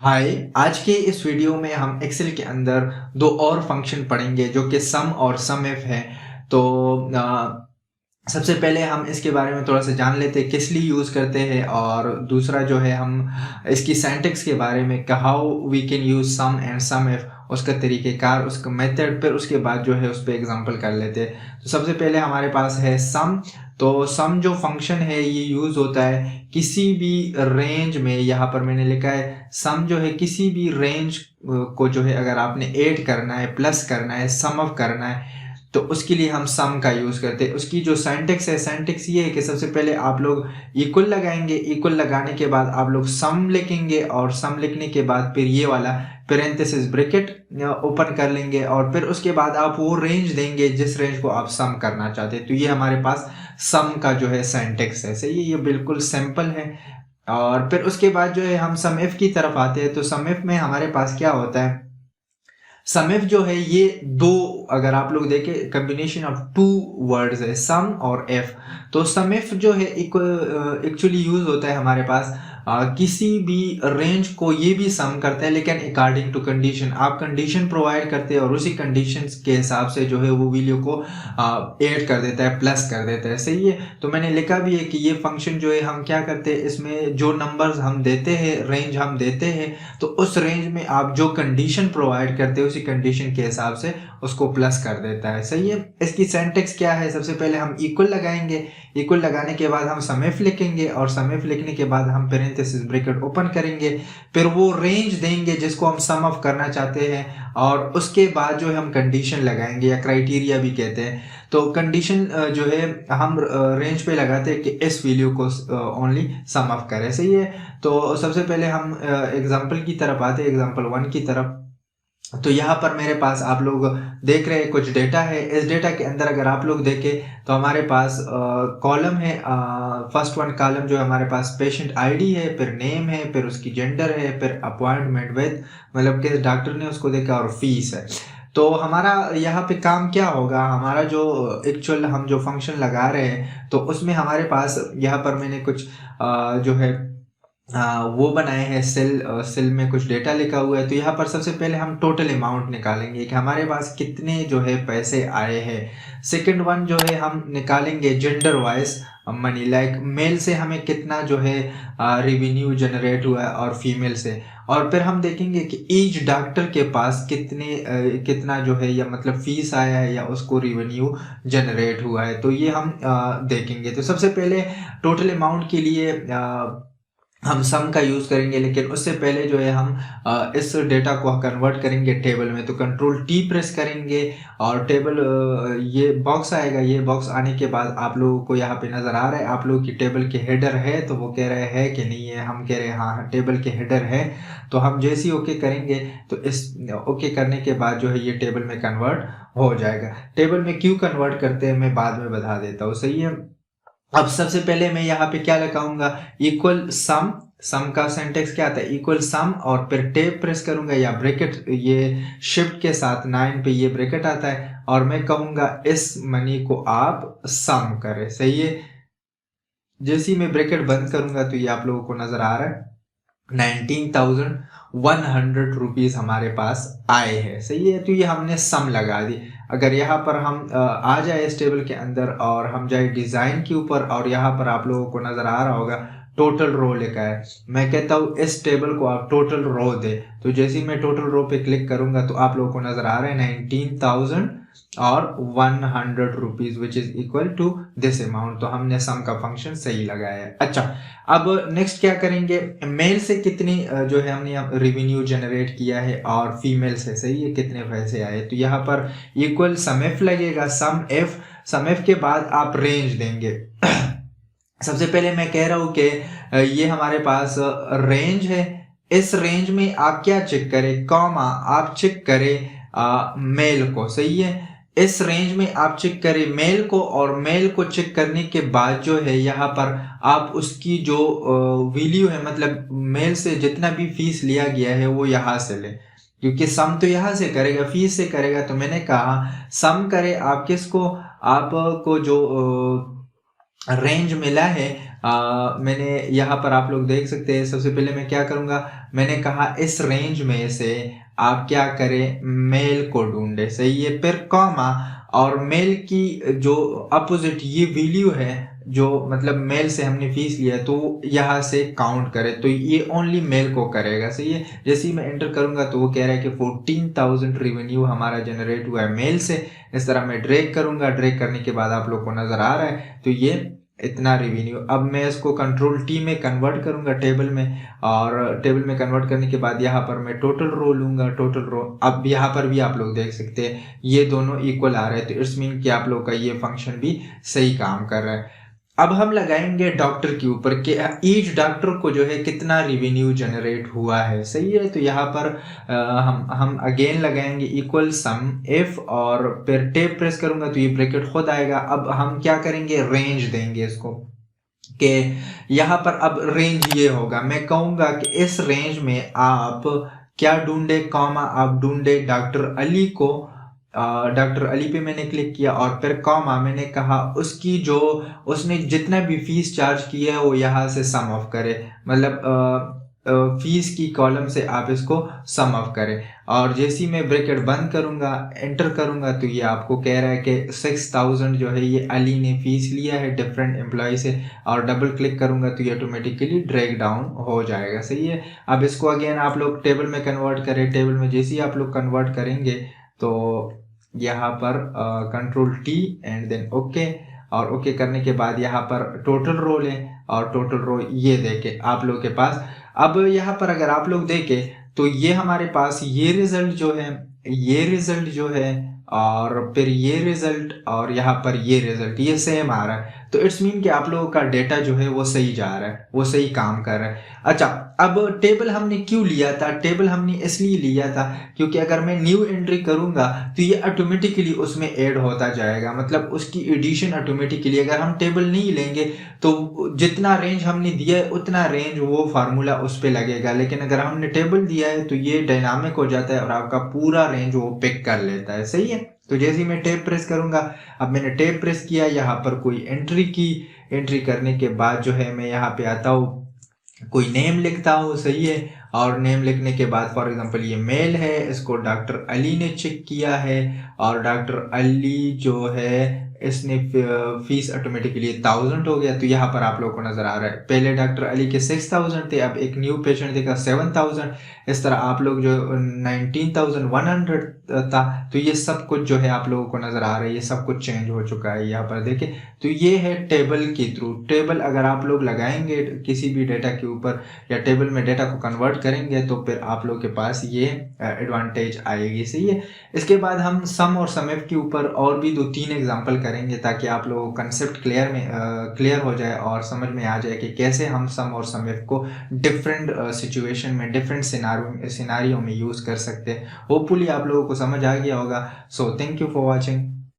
हाय। आज के इस वीडियो में हम एक्सेल के अंदर दो और फंक्शन पढ़ेंगे जो कि सम और सम इफ है। तो सबसे पहले हम इसके बारे में थोड़ा सा जान लेते हैं किस लिए यूज़ करते हैं, और दूसरा जो है हम इसकी सिंटैक्स के बारे में how we can use sum and sum if, उसका तरीक़ेकार, उसका मेथड, फिर उसके बाद जो है उस पे एग्जांपल कर लेते हैं। तो सबसे पहले हमारे पास है सम। तो सम जो फंक्शन है ये यूज़ होता है किसी भी रेंज में। यहाँ पर मैंने लिखा है सम जो है किसी भी रेंज को जो है अगर आपने ऐड करना है, प्लस करना है, सम ऑफ करना है, तो उसके लिए हम सम का यूज़ करते हैं। उसकी जो सिंटैक्स है, सिंटैक्स ये है कि सबसे पहले आप लोग इक्वल लगाएंगे, इक्वल लगाने के बाद आप लोग सम लिखेंगे, और सम लिखने के बाद फिर ये वाला पैरेंथेसिस ब्रैकेट ओपन कर लेंगे, और फिर उसके बाद आप वो रेंज देंगे जिस रेंज को आप सम करना चाहते हैं। तो ये हमारे पास सम का जो है सिंटैक्स है। सही है, ये बिल्कुल सिंपल है। और फिर उसके बाद जो है हम सम इफ की तरफ आते हैं। तो सम इफ में हमारे पास क्या होता है, सम इफ जो है ये दो, अगर आप लोग देखें, कॉम्बिनेशन ऑफ टू वर्ड्स है, सम और इफ। तो सम इफ जो है एक्चुअली यूज होता है हमारे पास किसी भी रेंज को ये भी सम करता है, लेकिन अकॉर्डिंग टू कंडीशन। आप कंडीशन प्रोवाइड करते हैं और उसी कंडीशन के हिसाब से जो है वो वैल्यू को ऐड कर देता है, प्लस कर देता है। सही है। तो मैंने लिखा भी है कि ये फंक्शन जो है हम क्या करते हैं, इसमें जो नंबर्स हम देते हैं, रेंज हम देते हैं, तो उस रेंज में आप जो कंडीशन प्रोवाइड करते हो उसी कंडीशन के हिसाब से उसको प्लस कर देता है। सही है। इसकी सिंटैक्स क्या है, सबसे पहले हम इक्वल लगाएंगे, इक्वल लगाने के बाद हम सम इफ लिखेंगे, और सम इफ लिखने के बाद हम पैरेंथेसिस ब्रैकेट ओपन करेंगे, फिर वो रेंज देंगे जिसको हम सम ऑफ करना चाहते हैं, और उसके बाद जो है हम कंडीशन लगाएंगे, या क्राइटेरिया भी कहते हैं। तो कंडीशन जो है हम रेंज पे लगाते हैं कि इस वैल्यू को ओनली सम ऑफ करें। सही है। तो सबसे पहले हम एग्जाम्पल की तरफ आते हैं, एग्जाम्पल 1 की तरफ। तो यहाँ पर मेरे पास आप लोग देख रहे हैं कुछ डेटा है। इस डेटा के अंदर अगर आप लोग देखें तो हमारे पास कॉलम है। फर्स्ट वन कॉलम जो है हमारे पास पेशेंट आईडी है, फिर नेम है, फिर उसकी जेंडर है, फिर अपॉइंटमेंट विद, मतलब कि डॉक्टर ने उसको देखा, और फीस है। तो हमारा यहाँ पे काम क्या होगा, हमारा जो एक्चुअल हम जो फंक्शन लगा रहे हैं, तो उसमें हमारे पास यहाँ पर मैंने कुछ जो है वो बनाए हैं सेल, सेल में कुछ डेटा लिखा हुआ है। तो यहाँ पर सबसे पहले हम टोटल अमाउंट निकालेंगे कि हमारे पास कितने जो है पैसे आए हैं। सेकंड वन जो है हम निकालेंगे gender wise money, like male से हमें कितना जो है रेवेन्यू जनरेट हुआ है, और फीमेल से। और फिर हम देखेंगे कि ईच डॉक्टर के पास कितना जो है, या मतलब फीस आया है, या उसको रेवेन्यू जनरेट हुआ है। तो ये हम देखेंगे। तो सबसे पहले टोटल अमाउंट के लिए हम सम का यूज़ करेंगे, लेकिन उससे पहले जो है हम इस डेटा को कन्वर्ट करेंगे टेबल में। तो कंट्रोल टी प्रेस करेंगे, और टेबल ये बॉक्स आएगा। ये बॉक्स आने के बाद आप लोगों को यहाँ पे नज़र आ रहा है, आप लोगों की टेबल के हेडर है, तो वो कह रहे हैं कि नहीं है, हम कह रहे हैं हाँ टेबल के हेडर है। तो हम जैसे ही ओके करेंगे, तो इस ओके करने के बाद जो है ये टेबल में कन्वर्ट हो जाएगा। टेबल में क्यों कन्वर्ट करते हैं मैं बाद में बता देता हूँ। सही है। अब सबसे पहले मैं यहाँ पे क्या लगाऊंगा, इक्वल सम। सम का सिंटेक्स क्या आता है, इक्वल सम, और फिर टेब प्रेस करूंगा, या ब्रैकेट, ये शिफ्ट के साथ 9 पे ये ब्रैकेट आता है, और मैं कहूंगा इस मनी को आप सम करें। सही है। जैसे ही मैं ब्रैकेट बंद करूंगा तो ये आप लोगों को नजर आ रहा है 19,100 रुपीज हमारे पास आए हैं। सही है। तो ये हमने सम लगा दी। अगर यहाँ पर हम आ जाए इस टेबल के अंदर, और हम जाए डिजाइन के ऊपर, और यहाँ पर आप लोगों को नजर आ रहा होगा टोटल रो लिखा है। मैं कहता हूँ इस टेबल को आप टोटल रो दे। तो जैसे ही मैं टोटल रो पे क्लिक करूंगा तो आप लोगों को नजर आ रहा है 19,100 rupees, which is equal to this amount. तो हमने सम का फंक्शन सही लगाया है। अच्छा, अब नेक्स्ट क्या करेंगे, मेल से कितनी जो है हमने रेवेन्यू जनरेट किया है, और फीमेल से सही है कितने पैसे आए। तो यहाँ पर इक्वल सम इफ लगेगा, सम इफ, सम इफ के बाद आप रेंज देंगे। सबसे पहले मैं कह रहा हूं कि ये हमारे पास रेंज है। इस रेंज में आप क्या चेक करें, कॉमा आप चेक करें मेल को। सही है। इस रेंज में आप चेक करें मेल को, और मेल को चेक करने के बाद जो है यहाँ पर आप उसकी जो वैल्यू है, मतलब मेल से जितना भी फीस लिया गया है वो यहाँ से ले, क्योंकि सम तो यहाँ से करेगा, फीस से करेगा। तो मैंने कहा सम करे आप किसको, आपको जो रेंज मिला है मैंने यहाँ पर आप लोग देख सकते हैं, सबसे पहले मैं क्या करूँगा, मैंने कहा इस रेंज में से आप क्या करें, मेल को ढूंढे, सही है, फिर कॉमा और मेल की जो अपोजिट ये वैल्यू है, जो मतलब मेल से हमने फीस लिया है, तो यहाँ से काउंट करे, तो ये ओनली मेल को करेगा, सही है। जैसे ही मैं एंटर करूंगा तो वो कह रहा है कि 14,000 रेवेन्यू हमारा जनरेट हुआ है मेल से। इस तरह मैं ड्रैग करूंगा, ड्रैग करने के बाद आप लोग को नजर आ रहा है तो ये इतना रेवेन्यू। अब मैं इसको कंट्रोल टी में कन्वर्ट करूंगा टेबल में, और टेबल में कन्वर्ट करने के बाद यहाँ पर मैं टोटल रो लूंगा, टोटल रो। अब यहाँ पर भी आप लोग देख सकते हैं ये दोनों इक्वल आ रहे हैं, तो इट्स मीन कि आप लोग का ये फंक्शन भी सही काम कर रहा है। अब हम लगाएंगे डॉक्टर के ऊपर कि ईच डॉक्टर को जो है कितना रेवेन्यू जनरेट हुआ है, सही है। तो यहाँ पर हम अगेन लगाएंगे इक्वल सम इफ, और फिर टेब प्रेस करूंगा तो ये ब्रैकेट खुद आएगा। अब हम क्या करेंगे, रेंज देंगे इसको कि यहाँ पर अब रेंज ये होगा, मैं कहूंगा कि इस रेंज में आप क्या ढूंढे, कॉमा आप ढूंढे डॉक्टर अली को। डॉक्टर अली पे मैंने क्लिक किया और फिर कॉमा मैंने कहा उसकी जो उसने जितना भी फीस चार्ज किया है वो यहाँ से सम ऑफ करे, मतलब फीस की कॉलम से आप इसको सम ऑफ करें। और जैसे ही मैं ब्रैकेट बंद करूंगा, एंटर करूंगा, तो ये आपको कह रहा है कि 6,000 जो है ये अली ने फीस लिया है डिफरेंट एम्प्लॉय से, और डबल क्लिक करूंगा तो ये ऑटोमेटिकली ड्रैग डाउन हो जाएगा, सही है। अब इसको अगेन आप लोग टेबल में कन्वर्ट करें, टेबल में जैसे ही आप लोग कन्वर्ट करेंगे तो यहाँ पर control T and then okay, और ओके करने के बाद यहाँ पर टोटल रो लें, और टोटल रो ये देके आप लोग के पास। अब यहाँ पर अगर आप लोग देखें तो ये हमारे पास ये रिजल्ट जो है, ये रिजल्ट जो है, और फिर ये रिजल्ट, और यहाँ पर ये रिजल्ट, ये सेम आ रहा है। तो इट्स मीन कि आप लोगों का डेटा जो है वो सही जा रहा है, वो सही काम कर रहा है। अच्छा, अब टेबल हमने क्यों लिया था, टेबल हमने इसलिए लिया था क्योंकि अगर मैं न्यू एंट्री करूंगा तो ये ऑटोमेटिकली उसमें ऐड होता जाएगा, मतलब उसकी एडिशन ऑटोमेटिकली। अगर हम टेबल नहीं लेंगे तो जितना रेंज हमने दिया है उतना रेंज वो फार्मूला उस पर लगेगा, लेकिन अगर हमने टेबल दिया है तो ये डायनामिक हो जाता है और आपका पूरा रेंज वो पिक कर लेता है, सही है। तो जैसे ही मैं टैब प्रेस करूंगा, अब मैंने टैब प्रेस किया, यहाँ पर कोई एंट्री की, एंट्री करने के बाद जो है मैं यहाँ पे आता हूँ, कोई नेम लिखता हूँ, सही है। और नेम लिखने के बाद फॉर एग्जांपल ये मेल है, इसको डॉक्टर अली ने चेक किया है, और डॉक्टर अली जो है इसने फीस ऑटोमेटिकली 1,000 हो गया। तो यहाँ पर आप लोगों को नजर आ रहा है पहले डॉक्टर अली के 6,000 थे, अब एक न्यू पेशेंट देगा 7,000। इस तरह आप लोग जो 19,100 था, तो ये सब कुछ जो है आप लोगों को नजर आ रहा है, ये सब कुछ चेंज हो चुका है यहाँ पर देखिए। तो ये है टेबल के थ्रू। टेबल अगर आप लोग लगाएंगे किसी भी डेटा के ऊपर या टेबल में डेटा को कन्वर्ट करेंगे तो फिर आप लोग के पास ये एडवांटेज आएगी, सही है। इसके बाद हम सम और समेफ के ऊपर और भी 2-3 एग्जांपल करेंगे ताकि आप लोगों को कंसेप्ट क्लियर हो जाए और समझ में आ जाए कि कैसे हम सम और समेफ को डिफरेंट सिचुएशन में, डिफरेंट सिनारियो में यूज़ कर सकते हैं। होपफुली आप लोगों को समझ आ गया होगा। So thank you for watching.